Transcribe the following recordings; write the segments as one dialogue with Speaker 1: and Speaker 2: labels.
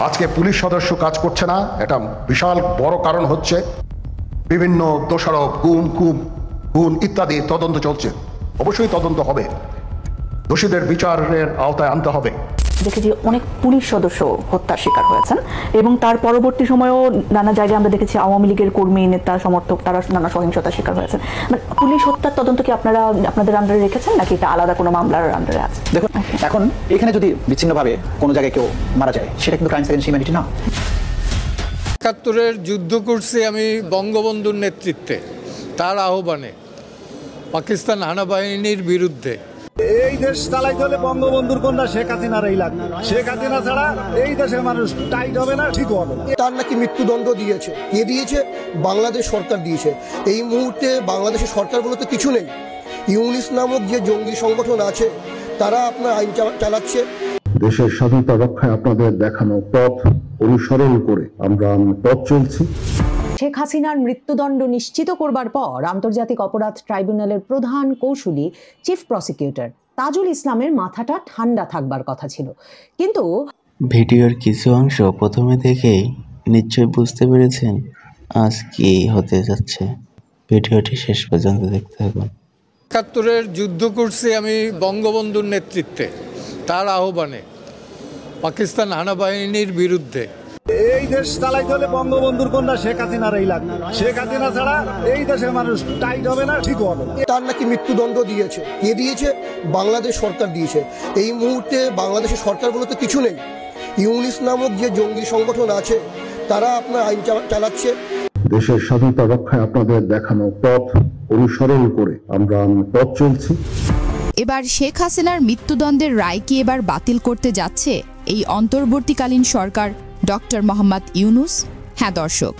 Speaker 1: আজকে পুলিশ সদস্য কাজ করছে না, এটা বিশাল বড় কারণ হচ্ছে বিভিন্ন দোষারোপ, খুন ইত্যাদি তদন্ত চলছে। অবশ্যই তদন্ত হবে, দোষীদের বিচারের আওতায় আনতে হবে।
Speaker 2: দেখেছি অনেক পুলিশ সদস্য হত্যার শিকার হয়েছেন এবং তার পরবর্তী সময়েও নানা জায়গায় আমরা দেখেছি আওয়ামী লীগের কর্মী, নেতা, সমর্থক তারা নানা সহিংসতার শিকার হয়েছেন। মানে পুলিশ হত্যার তদন্ত কি আপনারা আপনাদের আন্ডারে রেখেছেন নাকি এটা আলাদা কোনো মামলার আন্ডারে আছে?
Speaker 3: দেখুন, এখন এখানে যদি বিচ্ছিন্নভাবে কোনো জায়গায় কেউ মারা যায় সেটা কিন্তু ক্রাইমস এগেইনস্ট হিউম্যানিটি না।
Speaker 4: ৭১-এর যুদ্ধ করছি আমি বঙ্গবন্ধুর নেতৃত্বে, তার আহ্বানে পাকিস্তান হানাবাহিনীর বিরুদ্ধে।
Speaker 5: এই দেশ চালাইতে হলে বঙ্গবন্ধুর কন্যা শেখ হাসিনারই লাগবে। শেখ হাসিনা ছাড়া এই দেশের মানুষ টাইট হবে না, ঠিক হবে না।
Speaker 6: তার নাকি মৃত্যুদণ্ড দিয়েছে। কে দিয়েছে? বাংলাদেশ সরকার দিয়েছে। এই মুহূর্তে বাংলাদেশের সরকার বলতে কিছু নেই। ইউনিস নামক যে জঙ্গি সংগঠন আছে তারা আপনার আইন চালাচ্ছে।
Speaker 1: দেশের স্বাধীনতা রক্ষায় আপনাদের দেখানো পথ অনুসরণ করে আমরা পথ চলছি।
Speaker 7: শেখ হাসিনার মৃত্যুদণ্ড নিশ্চিত করবার পর আন্তর্জাতিক অপরাধ ট্রাইব্যুনালের প্রধান কৌঁসুলি চিফ প্রসিকিউটর তাজুল ইসলামের মাথাটা ঠান্ডা থাকবার কথা ছিল, কিন্তু
Speaker 8: ভিডিওর কিছু অংশ প্রথমে দেখেই নিশ্চয়ই বুঝতে পেরেছেন আজ কি হতে যাচ্ছে। ভিডিওটি শেষ পর্যন্ত দেখতে থাকুন।
Speaker 4: ৭১-এর যুদ্ধ করছি আমি বঙ্গবন্ধুর নেতৃত্বে, তার আহ্বানে পাকিস্তান হানাবাহিনীর বিরুদ্ধে।
Speaker 5: এই দেশ চালাইতে হলে বঙ্গবন্ধুর কন্যা শেখ হাসিনারই লাগবে। শেখ হাসিনা ছাড়া এই দেশের মানুষ টাইট হবে না, ঠিক হবে না।
Speaker 6: তার নাকি মৃত্যুদণ্ড দিয়েছে। কে দিয়েছে? বাংলাদেশ সরকার দিয়েছে। এই মুহূর্তে বাংলাদেশের সরকার বলতে কিছু নেই। ইউনিস নামক যে জঙ্গি সংগঠন আছে তারা আপনার আইন চালাচ্ছে।
Speaker 1: দেশের স্বাধীনতা রক্ষায় আপনাদের দেখানো পথ অনুসরণ করে আমরা পথ চলছি।
Speaker 9: এবার শেখ হাসিনার মৃত্যুদণ্ডের রায় কি এবার বাতিল করতে যাচ্ছে এই অন্তর্বর্তীকালীন সরকার ডক্টর মোহাম্মদ ইউনূস? হ্যাঁ দর্শক,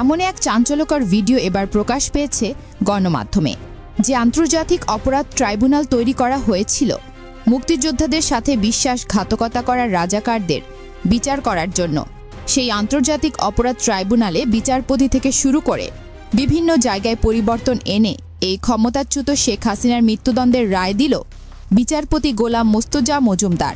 Speaker 9: এমন এক চাঞ্চল্যকর ভিডিও এবার প্রকাশ পেয়েছে গণমাধ্যমে। যে আন্তর্জাতিক অপরাধ ট্রাইব্যুনাল তৈরি করা হয়েছিল মুক্তিযোদ্ধাদের সাথে বিশ্বাসঘাতকতা করা রাজাকারদের বিচার করার জন্য, সেই আন্তর্জাতিক অপরাধ ট্রাইব্যুনালে বিচারপতি থেকে শুরু করে বিভিন্ন জায়গায় পরিবর্তন এনে এই ক্ষমতাচ্যুত শেখ হাসিনার মৃত্যুদণ্ডের রায় দিল বিচারপতি গোলাম মোস্তফা মজুমদার।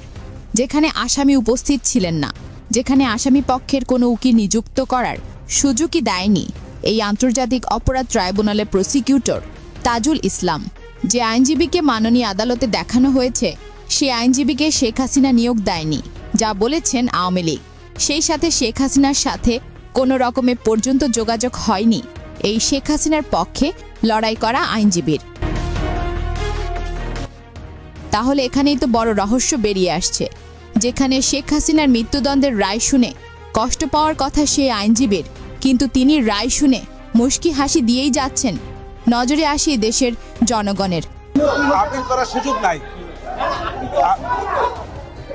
Speaker 9: যেখানে আসামি উপস্থিত ছিলেন না, যেখানে আসামি পক্ষের কোনো উকিল নিযুক্ত করার সুযোগই দেয়নি এই আন্তর্জাতিক অপরাধ ট্রাইব্যুনালের প্রসিকিউটর তাজুল ইসলাম। যে আইনজীবীকে মাননীয় আদালতে দেখানো হয়েছে সেই আইনজীবীকে শেখ হাসিনা নিয়োগ দেয়নি, যা বলেছেন আওয়ামী লীগ। সেই সাথে শেখ হাসিনার সাথে কোনো রকমের পর্যন্ত যোগাযোগ হয়নি এই শেখ হাসিনার পক্ষে লড়াই করা আইনজীবীর। তাহলে এখানেই তো বড় রহস্য বেরিয়ে আসছে, যেখানে শেখ হাসিনার মৃত্যুদণ্ডের রায় শুনে কষ্ট পাওয়ার কথা সেই আইনজীবীর, কিন্তু তিনি রায় শুনে মুশকি হাসি দিয়েই যাচ্ছেন। নজরে আসি দেশের জনগণের।
Speaker 10: আপিল করার সুযোগ নাই,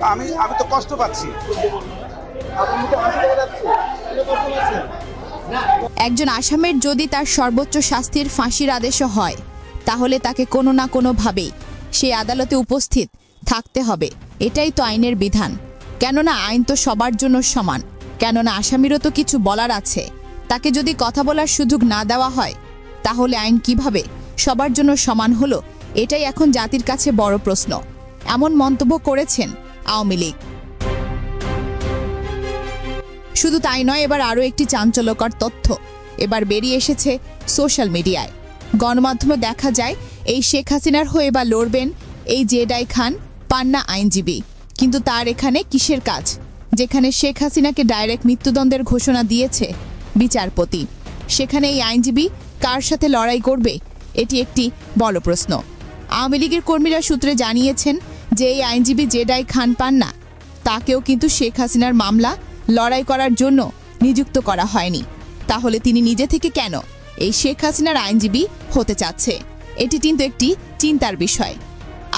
Speaker 10: আমি তো কষ্ট পাচ্ছি।
Speaker 9: একজন আসামির যদি তার সর্বোচ্চ শাস্তির ফাঁসির আদেশও হয় তাহলে তাকে কোনো না কোনোভাবেই সেই আদালতে উপস্থিত থাকতে হবে। এটাই তো আইনের বিধান। কেননা আইন তো সবার জন্য সমান। কেননা আসামিরও তো কিছু বলার আছে। তাকে যদি কথা বলার সুযোগ না দেওয়া হয় তাহলে আইন কিভাবে সবার জন্য সমান হলো? এটাই এখন জাতির কাছে বড় প্রশ্ন। এমন মন্তব্য করেছেন আওয়ামী লীগ। শুধু তাই নয়, এবার আরও একটি চাঞ্চল্যকর তথ্য এবার বেরিয়ে এসেছে সোশ্যাল মিডিয়ায়। গণমাধ্যমে দেখা যায় এই শেখ হাসিনার হয়ে এবার লড়বেন এই জেডাই খান পান্না আইনজীবী। কিন্তু তার এখানে কিসের কাজ, যেখানে শেখ হাসিনাকে ডাইরেক্ট মৃত্যুদণ্ডের ঘোষণা দিয়েছে বিচারপতি? সেখানে এই আইনজীবী কার সাথে লড়াই করবে? এটি একটি বড় প্রশ্ন। আওয়ামী লীগের কর্মীরা সূত্রে জানিয়েছেন যে এই আইনজীবী জেডাই খান পান্না, তাকেও কিন্তু শেখ হাসিনার মামলা লড়াই করার জন্য নিযুক্ত করা হয়নি। তাহলে তিনি নিজে থেকে কেন এই শেখ হাসিনার আইনজীবী হতে চাচ্ছে? এটি কিন্তু একটি চিন্তার বিষয়।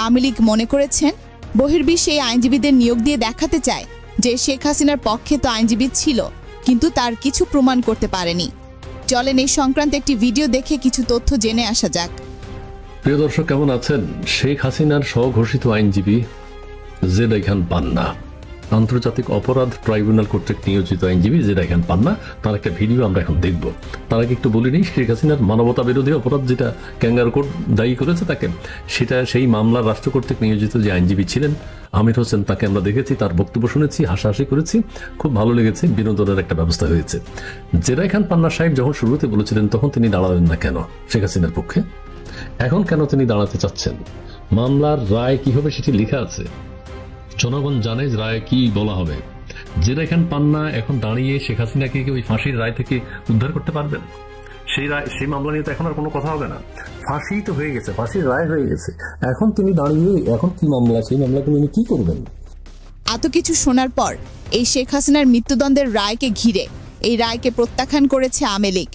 Speaker 9: আওয়ামী লীগ মনে করেছেন বহির্বিশ্বে এই আইনজীবীদের নিয়োগ দিয়ে দেখাতে চায় যে শেখ হাসিনার পক্ষে তো আইনজীবী ছিল, কিন্তু তার কিছু প্রমাণ করতে পারেনি। চলেন এই সংক্রান্ত একটি ভিডিও দেখে কিছু তথ্য জেনে আসা যাক।
Speaker 11: প্রিয় দর্শক, কেমন আছেন? শেখ হাসিনার স্বঘোষিত আইনজীবী জেডাই খান পান্না আন্তর্জাতিক অপরাধ ট্রাইব্যুনাল কর্তৃক নিয়োজিত আইনজীবী যেটা এখন পান না, তার একটা ভিডিও আমরা এখন দেখব। তার আগে একটু বলে নিই, শেখ হাসিনার মানবতা বিরোধী অপরাধ যেটা ক্যাঙ্গারু কোর্ট দায়ী করেছে তাকে, সেটা সেই মামলার রাষ্ট্র কর্তৃক নিয়োজিত যে আইনজীবী ছিলেন আমির হোসেন, তাকে আমরা দেখেছি, তার বক্তব্য শুনেছি, হাসাহাসি করেছি, খুব ভালো লেগেছে, বিনোদনের একটা ব্যবস্থা হয়েছে। জেরা খান পান্না সাহেব যখন শুরুতে বলেছিলেন তখন তিনি দাঁড়ালেন না কেন শেখ হাসিনার পক্ষে, এখন কেন তিনি দাঁড়াতে চাচ্ছেন? মামলার রায় কি হবে সেটি লেখা আছে, জনগণ জানে রায় কি বলা হবে। জেরা খান পান্না এখন দাঁড়িয়ে শেখ হাসিনাকে ওই ফাঁসির রায় থেকে উদ্ধার করতে পারবেন? সেই মামলা নিয়ে তো এখন আর কোনো কথা হবে না, ফাঁসি তো হয়ে গেছে, ফাঁসির রায় হয়ে গেছে। এখন তিনি দাঁড়িয়ে এখন কি মামলা, সেই মামলাকে উনি কি করবেন?
Speaker 9: এত কিছু শোনার পর এই শেখ হাসিনার মৃত্যুদণ্ডের রায়কে ঘিরে এই রায়কে প্রত্যাখ্যান করেছে আওয়ামী লীগ।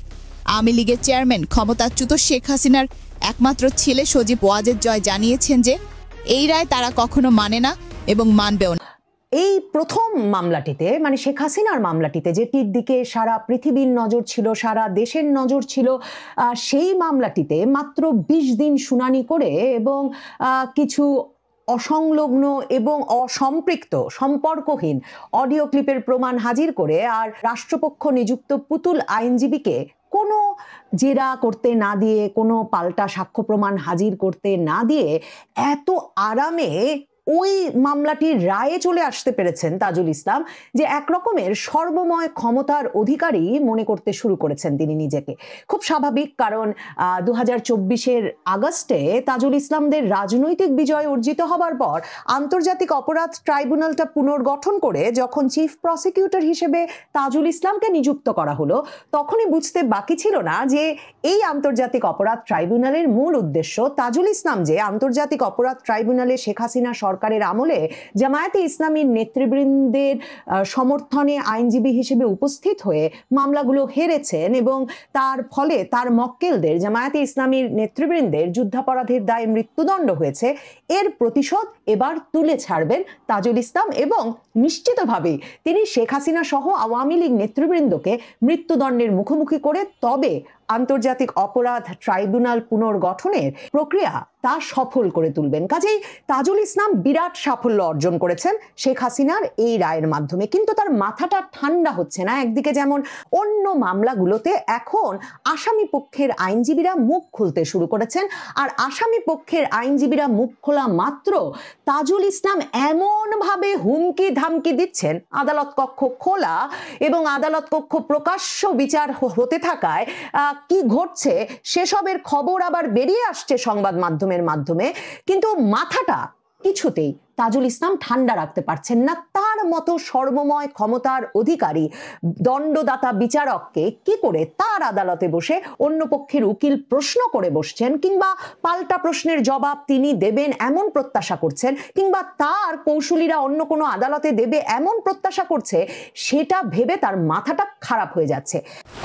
Speaker 9: আওয়ামী লীগের চেয়ারম্যান ক্ষমতাচ্যুত শেখ হাসিনার একমাত্র ছেলে সজীব ওয়াজেদ জয় জানিয়েছেন যে এই রায় তারা কখনো মানে না এবং মানবেও না।
Speaker 7: এই প্রথম মামলাটিতে, মানে শেখ হাসিনার মামলাটিতে, যেটির দিকে সারা পৃথিবীর নজর ছিল, সারা দেশের নজর ছিল, সেই মামলাটিতে মাত্র 20 দিন শুনানি করে এবং কিছু অসংলগ্ন এবং অসম্পৃক্ত, সম্পর্কহীন অডিও ক্লিপের প্রমাণ হাজির করে আর রাষ্ট্রপক্ষ নিযুক্ত পুতুল আইনজীবীকে কোনো জেরা করতে না দিয়ে, কোনো পাল্টা সাক্ষ্য প্রমাণ হাজির করতে না দিয়ে এত আরামে ওই মামলাটির রায়ে চলে আসতে পেরেছেন তাজুল ইসলাম যে এক রকমের সর্বময় ক্ষমতার অধিকারী মনে করতে শুরু করেছেন তিনি নিজেকে। খুব স্বাভাবিক, কারণ 2024-এর আগস্টে তাজুল ইসলামদের রাজনৈতিক বিজয় অর্জিত হবার পর আন্তর্জাতিক অপরাধ ট্রাইব্যুনালটা পুনর্গঠন করে যখন চিফ প্রসিকিউটর হিসেবে তাজুল ইসলামকে নিযুক্ত করা হলো, তখনই বুঝতে বাকি ছিল না যে এই আন্তর্জাতিক অপরাধ ট্রাইব্যুনালের মূল উদ্দেশ্য তাজুল ইসলাম যে আন্তর্জাতিক অপরাধ ট্রাইব্যুনালে শেখ হাসিনা সরকারের আমলে জামায়াতে ইসলামীর নেতৃবৃন্দের সমর্থনে আইনজীবী হিসেবে উপস্থিত হয়ে মামলাগুলো হেরেছেন এবং তার ফলে তার মক্কেলদের, জামায়াতে ইসলামীর নেতৃবৃন্দের যুদ্ধাপরাধের দায়ে মৃত্যুদণ্ড হয়েছে, এর প্রতিশোধ এবার তুলে ছাড়বেন তাজুল ইসলাম এবং নিশ্চিতভাবেই তিনি শেখ হাসিনা সহ আওয়ামী লীগ নেতৃবৃন্দকে মৃত্যুদণ্ডের মুখোমুখি করে তবে আন্তর্জাতিক অপরাধ ট্রাইব্যুনাল পুনর্গঠনের প্রক্রিয়া তা সফল করে তুলবেন। কাজেই তাজুল ইসলাম বিরাট সাফল্য অর্জন করেছেন শেখ হাসিনার এই রায়ের মাধ্যমে, কিন্তু তার মাথাটা ঠান্ডা হচ্ছে না। একদিকে যেমন অন্য মামলাগুলোতে এখন আসামি পক্ষের আইনজীবীরা মুখ খুলতে শুরু করেছেন, আর আসামি পক্ষের আইনজীবীরা মুখ খোলা মাত্র তাজুল ইসলাম এমনভাবে হুমকি ধামকি দিচ্ছেন, আদালত কক্ষ খোলা এবং আদালত কক্ষ প্রকাশ্য বিচার হতে থাকায় কি ঘটছে সেসবের খবর আবার বেরিয়ে আসছে সংবাদ মাধ্যমের মাধ্যমে, কিন্তু মাথাটা কিছুতেই তাজুল ইসলাম ঠান্ডা রাখতে পারছেন না। তার মতো সর্বময় ক্ষমতার অধিকারী দণ্ডদাতা বিচারককে কি করে তার আদালতে বসে অন্য পক্ষের উকিল প্রশ্ন করে বসছেন, কিংবা পাল্টা প্রশ্নের জবাব তিনি দেবেন এমন প্রত্যাশা করছেন, কিংবা তার কৌশলীরা অন্য কোনো আদালতে দেবে এমন প্রত্যাশা করছে, সেটা ভেবে তার মাথাটা খারাপ হয়ে যাচ্ছে।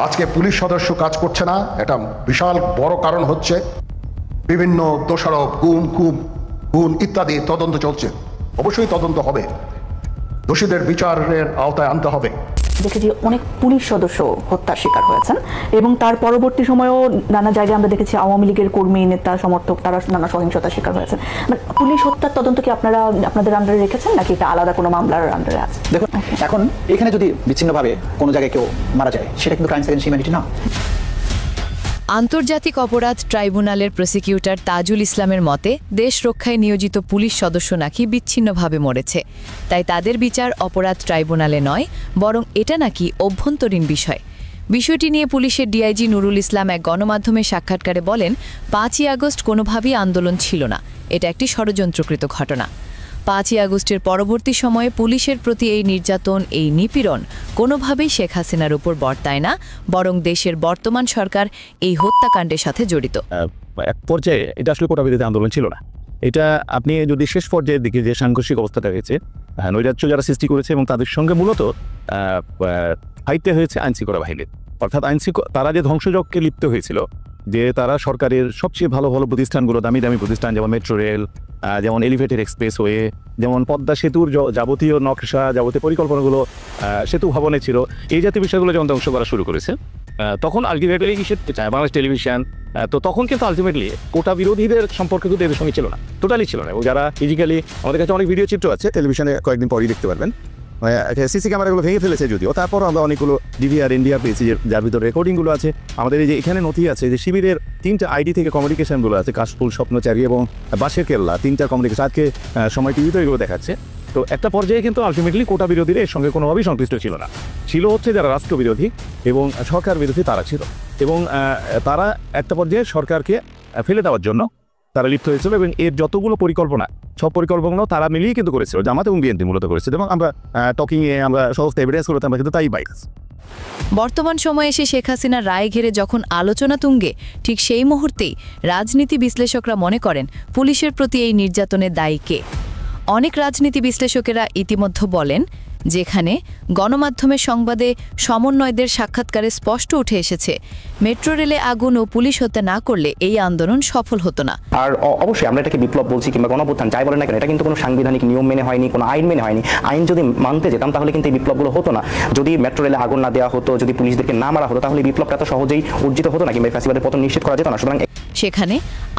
Speaker 1: আজকে পুলিশ সদস্য কাজ করছে না, এটা বিশাল বড় কারণ হচ্ছে বিভিন্ন দোষারোপ, খুন ইত্যাদি তদন্ত চলছে। অবশ্যই তদন্ত হবে, দোষীদের বিচারের আওতায় আনতে হবে।
Speaker 2: দেখেছি অনেক পুলিশ সদস্য হত্যার শিকার হয়েছেন এবং তার পরবর্তী সময়েও নানা জায়গায় আমরা দেখেছি আওয়ামী লীগের কর্মী, নেতা, সমর্থক তারা নানা সহিংসতার শিকার হয়েছেন। মানে পুলিশ হত্যার তদন্ত কি আপনারা আপনাদের আন্ডারে রেখেছেন নাকি এটা আলাদা কোনো মামলার আন্ডারে আছে?
Speaker 3: দেখুন, এখন এখানে যদি বিচ্ছিন্নভাবে কোনো জায়গায় কেউ মারা যায় সেটা কিন্তু ক্রাইমস এগেইনস্ট হিউম্যানিটি না।
Speaker 12: আন্তর্জাতিক অপরাধ ট্রাইব্যুনালের প্রসিকিউটর তাজুল ইসলামের মতে দেশ রক্ষায় নিয়োজিত পুলিশ সদস্য নাকি বিচ্ছিন্নভাবে মরেছে, তাই তাদের বিচার অপরাধ ট্রাইব্যুনালে নয়, বরং এটা নাকি অভ্যন্তরীণ বিষয়। বিষয়টি নিয়ে পুলিশের ডিআইজি নুরুল ইসলাম এক গণমাধ্যমে সাক্ষাৎকারে বলেন, 5ই আগস্ট কোনোভাবেই আন্দোলন ছিল না, এটা একটি ষড়যন্ত্রকৃত ঘটনা। 5ই আগস্টের পরবর্তী সময়ে পুলিশের প্রতি এই নির্যাতন, এই নিপীড়ন কোনোভাবেই শেখ হাসিনার উপর বর্তায় না, বরং দেশের বর্তমান সরকার এই হত্যাকাণ্ডের সাথে জড়িত।
Speaker 13: এক পর্যায়ে এটা আসলে কোটা বিরোধী আন্দোলন ছিল না, এটা আপনি যদি শেষ পর্যায়ের দিকে যে সাংঘর্ষিক অবস্থাটা হয়েছে, নৈরাজ্য যারা সৃষ্টি করেছে এবং তাদের সঙ্গে মূলত ফাইটে হয়েছে আইনশৃঙ্খলা বাহিনীর, অর্থাৎ তারা যে ধ্বংসযজ্ঞে লিপ্ত হয়েছিল, যে তারা সরকারের সবচেয়ে ভালো ভালো প্রতিষ্ঠানগুলো, দামি দামি প্রতিষ্ঠান যেমন মেট্রো রেল, যেমন এলিভেটেড এক্সপ্রেসওয়ে, যেমন পদ্মা সেতুর যাবতীয় নকশা, যাবতীয় পরিকল্পনাগুলো সেতু ভবনে ছিল, এই জাতীয় বিষয়গুলো যখন ধ্বংস করা শুরু করেছে, তখন আলটিমেটলি বাংলাদেশ টেলিভিশন, তো তখন কিন্তু আলটিমেটলি কোটা বিরোধীদের সম্পর্ক কিন্তু এদের সঙ্গে ছিল না, টোটালি ছিল না। এবং যারা ফিজিক্যালি, আমাদের কাছে অনেক ভিডিও চিত্র আছে, টেলিভিশনে কয়েকদিন পরেই দেখতে পারবেন, সিসি ক্যামেরাগুলো ভেঙে ফেলেছে যদিও, তারপর আমরা অনেকগুলো ডিভিআর ইন্ডিয়া পেয়েছি যার ভিতরে রেকর্ডিংগুলো আছে। আমাদের এই যে এখানে নথি আছে যে শিবিরের 3টা আইডি থেকে কমিউনিকেশনগুলো আছে, কাশফুল, স্বপ্নচারী এবং বাঁশের কেল্লা, 3টা কমিউনিকেশন আজকে সময় টিভিতে এগুলো দেখাচ্ছে। তো একটা পর্যায়ে কিন্তু আলটিমেটলি কোটা বিরোধীরা এর সঙ্গে কোনোভাবেই সংশ্লিষ্ট ছিল না, ছিল হচ্ছে যারা রাষ্ট্রবিরোধী এবং সরকার বিরোধী তারা ছিল, এবং তারা একটা পর্যায়ে সরকারকে ফেলে দেওয়ার জন্য তারা লিপ্ত হয়েছিল, এবং এর যতগুলো পরিকল্পনা সব পরিকল্পনাও তারা মিলিয়ে কিন্তু করেছিল, জামাত এবং বিএনপি মূলত করেছিল, এবং আমরা টকিংয়ে আমরা সমস্ত এভিডেন্স করতে আমরা কিন্তু তাই পাই।
Speaker 12: বর্তমান সময়ে এসে শেখ হাসিনার রায় ঘিরে যখন আলোচনা তুঙ্গে, ঠিক সেই মুহূর্তেই রাজনীতি বিশ্লেষকরা মনে করেন পুলিশের প্রতি এই নির্যাতনের দায়ী কে। অনেক রাজনীতি বিশ্লেষকেরা ইতিমধ্যে বলেন, যেখানে গণমাধ্যমের সংবাদে সমন্বয়দের সাক্ষাৎকারে স্পষ্ট উঠে এসেছে মেট্রো রেলে আগুন ও পুলিশ হত্যা না করলে এই আন্দোলন সফল হতো না।
Speaker 14: আর অবশ্যই আমরা এটাকে বিপ্লব বলছি কিংবা গণঅভ্যুত্থান যাই বলেন না কেন, এটা কিন্তু কোনো সাংবিধানিক নিয়ম মেনে হয়নি, কোনো আইন মেনে হয়নি। আইন যদি মানতে যেতাম তাহলে কিন্তু এই বিপ্লবগুলো হতো না। যদি মেট্রো রেলে আগুন না দেওয়া হতো, যদি পুলিশদেরকে না মারা হতো, তাহলে বিপ্লবটা এত সহজেই অর্জিত হতো না, কিংবা ফ্যাসিবাদের পতন নিশ্চিত করা যেত না। সুতরাং
Speaker 12: সেখানে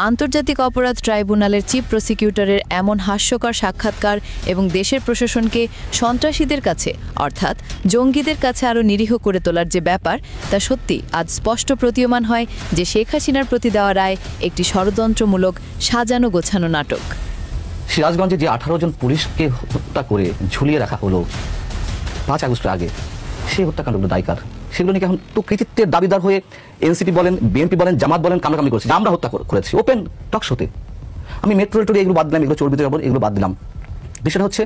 Speaker 12: আন্তর্জাতিক অপরাধ ট্রাইব্যুনালের চিফ প্রসিকিউটরের এমন হাস্যকর সাক্ষাৎকার এবং দেশের প্রশাসনকে সন্ত্রাসীদের কাছে অর্থাৎ জঙ্গিদের কাছে আরও নিরীহ করে তোলার যে ব্যাপার, তা সত্যি আজ স্পষ্ট প্রতীয়মান হয় যে শেখ হাসিনার প্রতি দেওয়া রায় একটি ষড়যন্ত্রমূলক সাজানো গোছানো নাটক।
Speaker 15: সিরাজগঞ্জে যে 18 জন পুলিশকে হত্যা করে ঝুলিয়ে রাখা হলো 5 আগস্টের আগে, সেই হত্যাকাণ্ডগুলো দায়কার। সেগুলো নিয়ে এখন তো কৃতিত্বের দাবিদার হয়ে এনসিপি বলেন, বিএনপি বলেন, জামাত বলেন কামড়াকামড়ি করেছে, আমরা হত্যা করেছি ওপেন টক শোতে। আমি মেট্রো রেল এগুলো বাদ দিলাম, এগুলো চর্বিত যাবো, এগুলো বাদ দিলাম। বিষয়টা হচ্ছে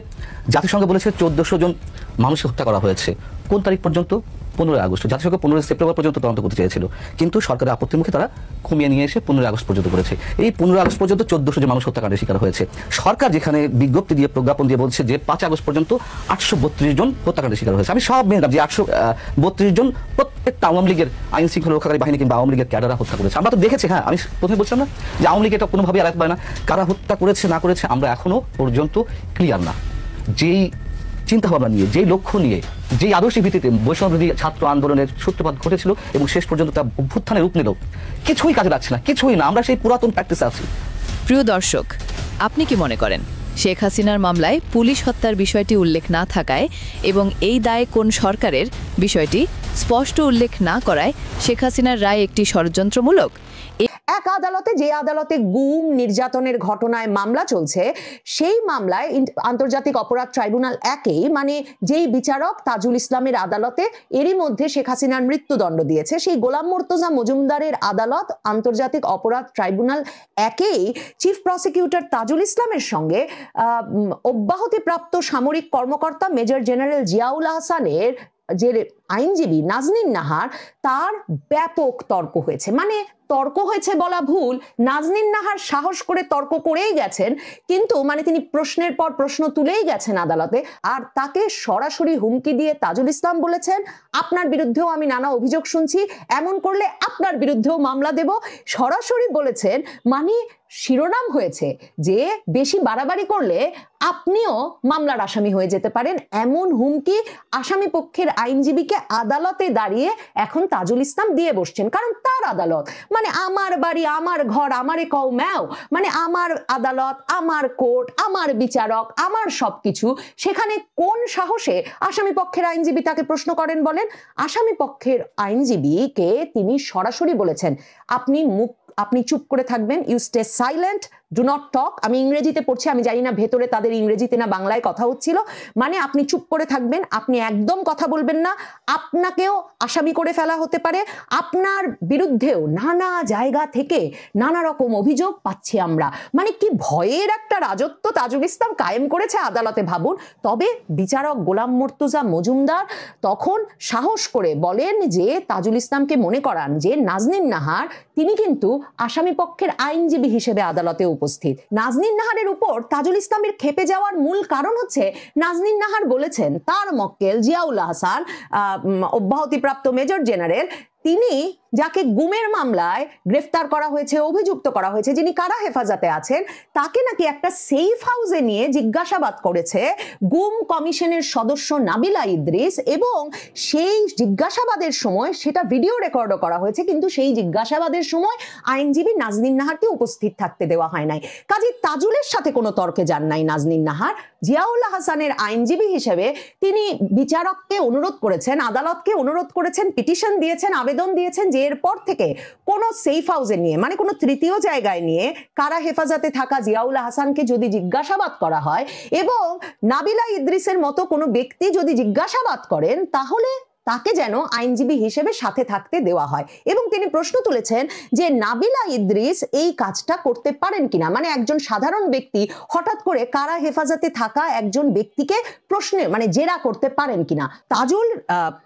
Speaker 15: জাতিসংঘ বলেছে 1400 জন মানুষকে হত্যা করা হয়েছে। কোন তারিখ পর্যন্ত? 15 আগস্ট। জাতিসংঘ 15 সেপ্টেম্বর পর্যন্ত তদন্ত করতে চেয়েছিল, কিন্তু সরকারের আপত্তির মুখে তারা কমিয়ে নিয়ে এসে 15 আগস্ট পর্যন্ত করেছে। এই 15 আগস্ট পর্যন্ত 1400 জন মানুষ হত্যাকাণ্ডের শিকার হয়েছে। সরকার যেখানে বিজ্ঞপ্তি দিয়ে প্রজ্ঞাপন দিয়ে বলছে যে 5 আগস্ট পর্যন্ত 832 জন হত্যাকাণ্ডের শিকার হয়েছে। আমি সব মেনে নিলাম যে 832 জন প্রত্যেকটা আওয়ামী লীগের আইন শৃঙ্খলা রক্ষাকারী বাহিনী কিংবা আওয়ামী লীগের ক্যাডাররা হত্যা করেছে। আমরা তো দেখেছি। হ্যাঁ, আমি প্রথমে বলছিলাম না যে আওয়ামী লীগ এটা কোনোভাবে এড়াতে পারে না, কারা হত্যা করেছে না করেছে আমরা এখনো পর্যন্ত ক্লিয়ার না। যেই চিন্তাভাবনা নিয়ে, যেই লক্ষ্য নিয়ে, যেই আদর্শিক ভিত্তিতে বৈষম্যবিরোধী ছাত্র আন্দোলনের সূত্রপাত ঘটেছিল এবং শেষ পর্যন্ত তা অভ্যুত্থানের রূপ নিল, কিছুই কাজে লাগছে না, কিছুই না। আমরা সেই পুরাতন প্র্যাকটিসে আছি।
Speaker 12: প্রিয় দর্শক, আপনি কি মনে করেন শেখ হাসিনার মামলায় পুলিশ হত্যার বিষয়টি উল্লেখ না থাকায় এবং এই দায়ে কোন সরকারের বিষয়টি স্পষ্ট উল্লেখ না করায় শেখ হাসিনার রায় একটি ষড়যন্ত্রমূলক?
Speaker 7: এক আদালতে, যে আদালতে গুম নির্যাতনের ঘটনায় মামলা চলছে, সেই মামলায় আন্তর্জাতিক অপরাধ ট্রাইব্যুনাল 1-এই মানে যেই বিচারক তাজুল ইসলামের আদালতে এরই মধ্যে শেখ হাসিনার মৃত্যুদণ্ড দিয়েছে, সেই গোলাম মোর্তজা মজুমদারের আদালত আন্তর্জাতিক অপরাধ ট্রাইব্যুনাল 1-এই চিফ প্রসিকিউটর তাজুল ইসলামের সঙ্গে অব্যাহতিপ্রাপ্ত সামরিক কর্মকর্তা মেজর জেনারেল জিয়াউল আহসানের যে আইনজীবী নাজনীন নাহার, তার ব্যাপক তর্ক হয়েছে। মানে তর্ক হয়েছে বলা ভুল, নাজনীন নাহার সাহস করে তর্ক করেই গেছেন, কিন্তু মানে তিনি প্রশ্নের পর প্রশ্ন তুলেই গেছেন আদালতে। আর তাকে সরাসরি হুমকি দিয়ে তাজুল ইসলাম বলেছেন, আপনার বিরুদ্ধেও আমি নানা অভিযোগ শুনছি, এমন করলে আপনার বিরুদ্ধেও মামলা দেব। সরাসরি বলেছেন, মানে শিরোনাম হয়েছে যে বেশি বাড়াবাড়ি করলে আপনিও মামলার আসামি হয়ে যেতে পারেন, এমন হুমকি আসামি পক্ষের আইনজীবীকে আদালতে দাঁড়িয়ে এখন তাজুল ইসলাম দিয়ে বসছেন। কারণ তার আদালত, মানে আমার বাড়ি, আমার ঘর, আমারে কও ম্যাও, মানে আমার আদালত, আমার কোর্ট, আমার বিচারক, আমার সবকিছু। সেখানে কোন সাহসে আসামি পক্ষের আইনজীবী তাকে প্রশ্ন করেন বলেন? আসামি পক্ষের আইনজীবীকে তিনি সরাসরি বলেছেন, আপনি চুপ করে থাকবেন, you stay silent, do not talk. আমি ইংরেজিতে পড়ছি, আমি জানি না ভেতরে তাদের ইংরেজিতে না বাংলায় কথা হচ্ছিল। মানে আপনি চুপ করে থাকবেন, আপনি একদম কথা বলবেন না, আপনাকেও আসামি করে ফেলা হতে পারে, আপনার বিরুদ্ধেও নানা জায়গা থেকে নানা রকম অভিযোগ পাচ্ছি আমরা। মানে কি ভয়ের একটা রাজত্ব তাজুল ইসলাম কায়েম করেছে আদালতে, ভাবুন। তবে বিচারক গোলাম মোর্তজা মজুমদার তখন সাহস করে বলেন যে তাজুল ইসলামকে মনে করান যে নাজনীন নাহার তিনি কিন্তু আসামি পক্ষের আইনজীবী হিসেবে আদালতে উপস্থিত। নাজনীন নাহারের উপর তাজুল ইসলামের খেপে যাওয়ার মূল কারণ হচ্ছে, নাজনীন নাহার বলেছেন তার মক্কেল জিয়াউল আহসান, অব্যাহতিপ্রাপ্ত মেজর জেনারেল, তিনি যাকে গুমের মামলায় গ্রেফতার করা হয়েছে, অভিযুক্ত করা হয়েছে, যিনি কারা হেফাজতে আছেন, তাকে নাকি একটা সেফ হাউসে নিয়ে জিজ্ঞাসাবাদ করেছে গুম কমিশনের সদস্য নাবিলা ইদ্রিস, এবং সেই জিজ্ঞাসাবাদের সময় সেটা ভিডিও রেকর্ডও করা হয়েছে, কিন্তু সেই জিজ্ঞাসাবাদের সময় আইনজীবী নাজনীন নাহারকে উপস্থিত থাকতে দেওয়া হয় নাই। কাজী তাজুলের সাথে কোনো তর্কে যান নাই নাজনীন নাহার, জিয়াউল হাসানের আইনজীবী হিসেবে তিনি বিচারককে অনুরোধ করেছেন, আদালতকে অনুরোধ করেছেন, পিটিশন দিয়েছেন, আবেদন দিয়েছেন যে এরপর থেকে কোনো সেফ হাউসে নিয়ে, মানে কোনো তৃতীয় জায়গায় নিয়ে কারা হেফাজতে থাকা জিয়াউল হাসানকে যদি জিজ্ঞাসাবাদ করা হয় এবং নাবিলা ইদ্রিসের মতো কোনো ব্যক্তি যদি জিজ্ঞাসাবাদ করেন তাহলে তাকে যেন আইনজীবী হিসেবে সাথে থাকতে দেওয়া হয়। এবং তিনি প্রশ্ন তুলেছেন যে নাবিলা ইদ্রিস এই কাজটা করতে পারেন কিনা, মানে একজন সাধারণ ব্যক্তি হঠাৎ করে কারা হেফাজতে থাকা একজন ব্যক্তিকে প্রশ্নে মানে জেরা করতে পারেন কিনা। তাজুল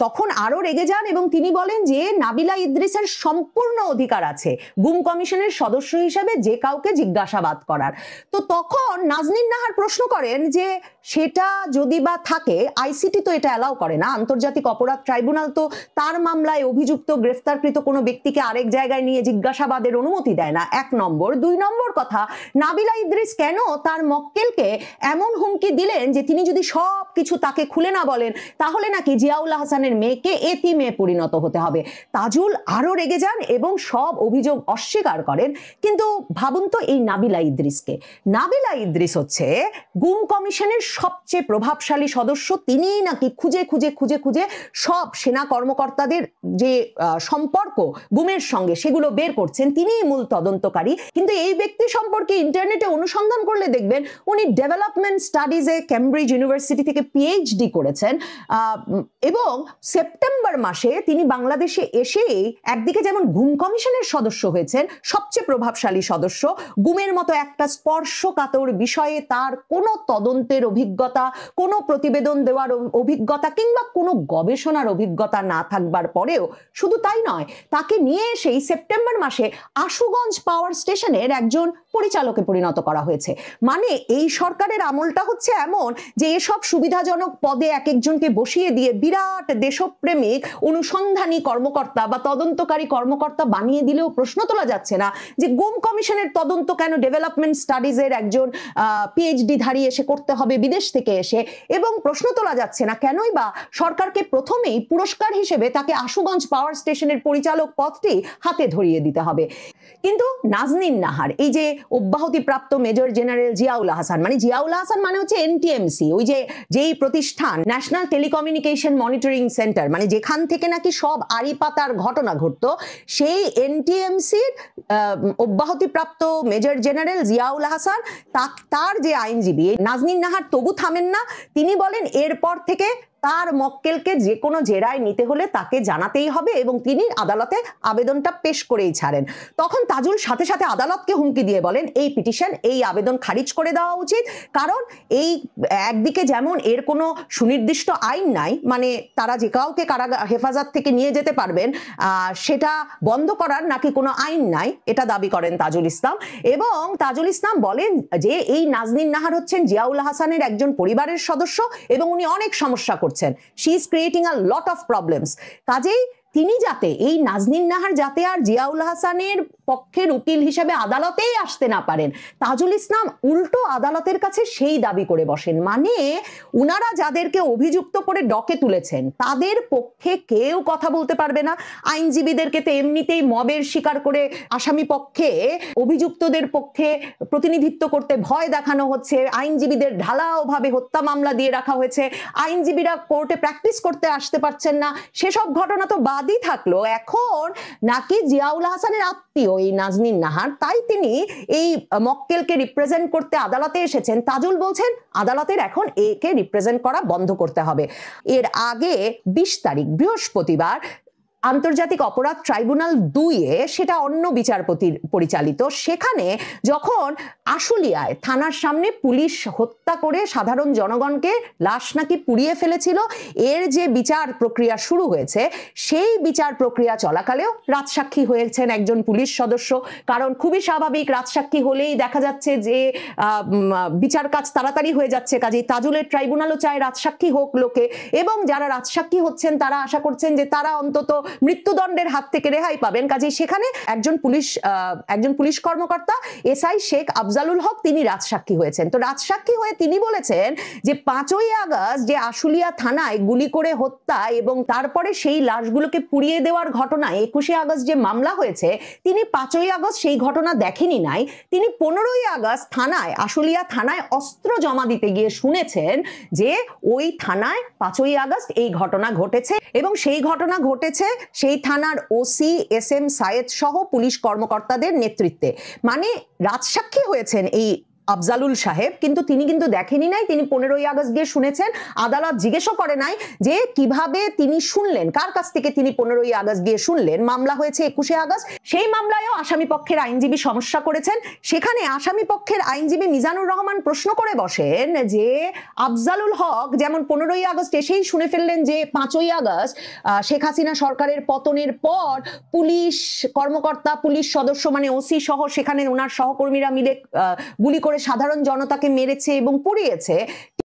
Speaker 7: তখন আরো রেগে যান এবং তিনি বলেন যে নাবিলা ইদ্রিসের সম্পূর্ণ অধিকার আছে গুম কমিশনের সদস্য হিসেবে যে কাউকে জিজ্ঞাসাবাদ করার। তো তখন নাজনীন নাহার প্রশ্ন করেন যে সেটা যদি বা থাকে, আইসিটি তো এটা অ্যালাউ করে না, আন্তর্জাতিক অপরাধ ট্রাইব্যুনাল তো তার মামলায় অভিযুক্ত গ্রেফতারকৃত কোনো ব্যক্তিকে আরেক জায়গায় নিয়ে জিজ্ঞাসাবাদের অনুমতি দেয় না, 1 নম্বর। 2 নম্বর কথা, নাবিলা ইদ্রিস কেন তার মক্কেলকে এমন হুমকি দিলেন যে তিনি যদি সব কিছু তাকে খুলে না বলেন তাহলে নাকি জিয়াউল হাসানের মেয়েকে এতিমে পরিণত হতে হবে। তাজুল আরো রেগে যান এবং সব অভিযোগ অস্বীকার করেন। কিন্তু ভাবুন তো এই নাবিলা ইদ্রিসকে, নাবিলা ইদ্রিস হচ্ছে গুম কমিশনের সবচেয়ে প্রভাবশালী সদস্য। তিনিই নাকি খুঁজে খুঁজে খুঁজে খুঁজে সব সেনা কর্মকর্তাদের যে সম্পর্ক গুমের সঙ্গে সেগুলো বের করছেন, তিনিই মূল তদন্তকারী। কিন্তু এই ব্যক্তি সম্পর্কে ইন্টারনেটে অনুসন্ধান করলে দেখবেন উনি ডেভেলপমেন্ট স্টাডিজে ক্যামব্রিজ ইউনিভার্সিটি থেকে পিএইচডি করেছেন এবং সেপ্টেম্বর মাসে তিনি বাংলাদেশে এসেই একদিকে যেমন গুম কমিশনের সদস্য হয়েছেন, সবচেয়ে প্রভাবশালী সদস্য, গুমের মতো একটা স্পর্শকাতর বিষয়ে তার কোনো তদন্তের অভিজ্ঞতা, কোনো প্রতিবেদন দেওয়ার অভিজ্ঞতা কিংবা কোনো গবেষণার অভিজ্ঞতা না থাকবার পরেও শুধু তাই নয়, তাকে নিয়ে এসেই সেপ্টেম্বর মাসে আশুগঞ্জ পাওয়ার স্টেশনের একজন পরিচালকে পরিণত করা হয়েছে। মানে এই সরকারের আমলটা হচ্ছে এমন যে এসব সুবিধাজনক পদে এক একজনকে বসিয়ে দিয়ে বিরাট দেশপ্রেমিক অনুসন্ধানী কর্মকর্তা বা তদন্তকারী কর্মকর্তা বানিয়ে দিলেও প্রশ্ন তোলা যাচ্ছে না যে গুম কমিশনের তদন্ত কেন ডেভেলপমেন্ট স্টাডিজের একজন পিএইচডি ধারী এসে করতে হবে বিদেশ থেকে এসে, এবং প্রশ্ন তোলা যাচ্ছে না কেনই বা সরকারকে প্রথমেই পুরস্কার হিসেবে তাকে আশুগঞ্জ পাওয়ার স্টেশনের পরিচালক পদটি হাতে ধরিয়ে দিতে হবে। কিন্তু নাজনীন নাহার, এই যে অব্যাহতিপ্রাপ্ত মেজর জেনারেল জিয়াউল হাসান, মানে জিয়াউল হাসান মানে হচ্ছে এনটিএমসি, ওই যে যেই প্রতিষ্ঠান ন্যাশনাল টেলিকমিউনিকেশন মনিটরিং সেন্টার, মানে যেখান থেকে নাকি সব আড়ি পাতার ঘটনা ঘটতো, সেই এনটিএমসির অব্যাহতিপ্রাপ্ত মেজর জেনারেল জিয়াউল হাসান, তার যে আইনজীবী নাজনীন নাহার তবু থামেন না। তিনি বলেন এরপর থেকে তার মক্কেলকে যে কোনো জেরায় নিতে হলে তাকে জানাতেই হবে এবং তিনি আদালতে আবেদনটা পেশ করেই ছাড়েন। তখন তাজুল সাথে সাথে আদালতকে হুমকি দিয়ে বলেন এই পিটিশন, এই আবেদন খারিজ করে দেওয়া উচিত, কারণ এই একদিকে যেমন এর কোনো সুনির্দিষ্ট আইন নাই, মানে তারা যে কাউকে কারাগার হেফাজত থেকে নিয়ে যেতে পারবেন সেটা বন্ধ করার নাকি কোনো আইন নাই, এটা দাবি করেন তাজুল ইসলাম। এবং তাজুল ইসলাম বলেন যে এই নাজনীন নাহার হচ্ছেন জিয়াউল হাসানের একজন পরিবারের সদস্য এবং উনি অনেক সমস্যা করছেন, she is creating a lot of problems। কাজেই তিনি যাতে এই নাজনীন নাহার যাতে আর জিয়াউল হাসানের পক্ষের উকিল হিসেবে আদালতেই আসতে না পারেন, তাজুল ইসলাম উল্টো আদালতের কাছে সেই দাবি করে বসেন। মানে উনারা যাদেরকে অভিযুক্ত করে ডকে তুলেছেন তাদের পক্ষে কেউ কথা বলতে পারবে না, আইনজীবীদেরকে তো এমনিতেই মবের শিকার করে আসামি পক্ষে অভিযুক্তদের পক্ষে প্রতিনিধিত্ব করতে ভয় দেখানো হচ্ছে, আইনজীবীদের ঢালাওভাবে হত্যা মামলা দিয়ে রাখা হয়েছে, আইনজীবীরা কোর্টে প্র্যাকটিস করতে আসতে পারছেন না, সেসব ঘটনা তো বাদই থাকলো। এখন নাকি জিয়াউল হাসানের আত্মীয় এই নাজনীন নাহার, তাই তিনি এই মক্কেলকে রিপ্রেজেন্ট করতে আদালতে এসেছেন। তাজুল বলছেন আদালতের এখন একে রিপ্রেজেন্ট করা বন্ধ করতে হবে। এর আগে 20 তারিখ বৃহস্পতিবার আন্তর্জাতিক অপরাধ ট্রাইব্যুনাল 2-এ, সেটা অন্য বিচারপতির পরিচালিত, সেখানে যখন আশুলিয়ায় থানার সামনে পুলিশ হত্যা করে সাধারণ জনগণকে লাশ নাকি পুড়িয়ে ফেলেছিল, এর যে বিচার প্রক্রিয়া শুরু হয়েছে, সেই বিচার প্রক্রিয়া চলাকালেও রাজসাক্ষী হয়েছেন একজন পুলিশ সদস্য। কারণ খুবই স্বাভাবিক, রাজসাক্ষী হলেই দেখা যাচ্ছে যে বিচার কাজ তাড়াতাড়ি হয়ে যাচ্ছে, কাজেই তাজুলের ট্রাইব্যুনালও চায় রাজসাক্ষী হোক লোকে, এবং যারা রাজসাক্ষী হচ্ছেন তারা আশা করছেন যে তারা অন্তত মৃত্যুদণ্ডের হাত থেকে রেহাই পাবেন। কাজেই সেখানে একজন পুলিশ কর্মকর্তা এসআই শেখ আফজালুল হক তিনি রাজসাক্ষী হয়েছেন। তো রাজসাক্ষী হয়ে তিনি বলেছেন যে 5ই আগস্ট যে আশুলিয়া থানায় গুলি করে হত্যা এবং তারপরে সেই লাশগুলোকে পুড়িয়ে দেওয়ার ঘটনায় 21শে আগস্ট যে মামলা হয়েছে, তিনি 5ই আগস্ট সেই ঘটনা দেখেনি নাই। তিনি 15ই আগস্ট থানায়, আশুলিয়া থানায় অস্ত্র জমা দিতে গিয়ে শুনেছেন যে ওই থানায় 5ই আগস্ট এই ঘটনা ঘটেছে এবং সেই ঘটনা ঘটেছে সেই থানার ওসি SM সায়েদ সহ পুলিশ কর্মকর্তাদের নেতৃত্বে। মানে রাজসাক্ষী হয়েছেন এই আফজালুল সাহেব, কিন্তু তিনি কিন্তু দেখেনি নাই। তিনি 15ই আগস্ট গিয়ে শুনেছেন। আদালত জিজ্ঞেসও করে নাই যে কিভাবে তিনি শুনলেন, কার কাছ থেকে তিনি 15ই আগস্ট গিয়ে শুনলেন। মামলা হয়েছে 21শে আগস্ট। সেই মামলায়ও আসামি পক্ষের আইনজীবী সমস্যা করেছেন। সেখানে আসামি পক্ষের আইনজীবী মিজানুর রহমান প্রশ্ন করে বসেন যে আফজালুল হক যেমন 15ই আগস্ট এসেই শুনে ফেললেন যে 5ই আগস্ট শেখ হাসিনা সরকারের পতনের পর পুলিশ কর্মকর্তা, পুলিশ সদস্য মানে ওসি সহ সেখানে ওনার সহকর্মীরা মিলে গুলি করে সাধারণ জনতাকে মেরেছে এবং পুড়িয়েছে।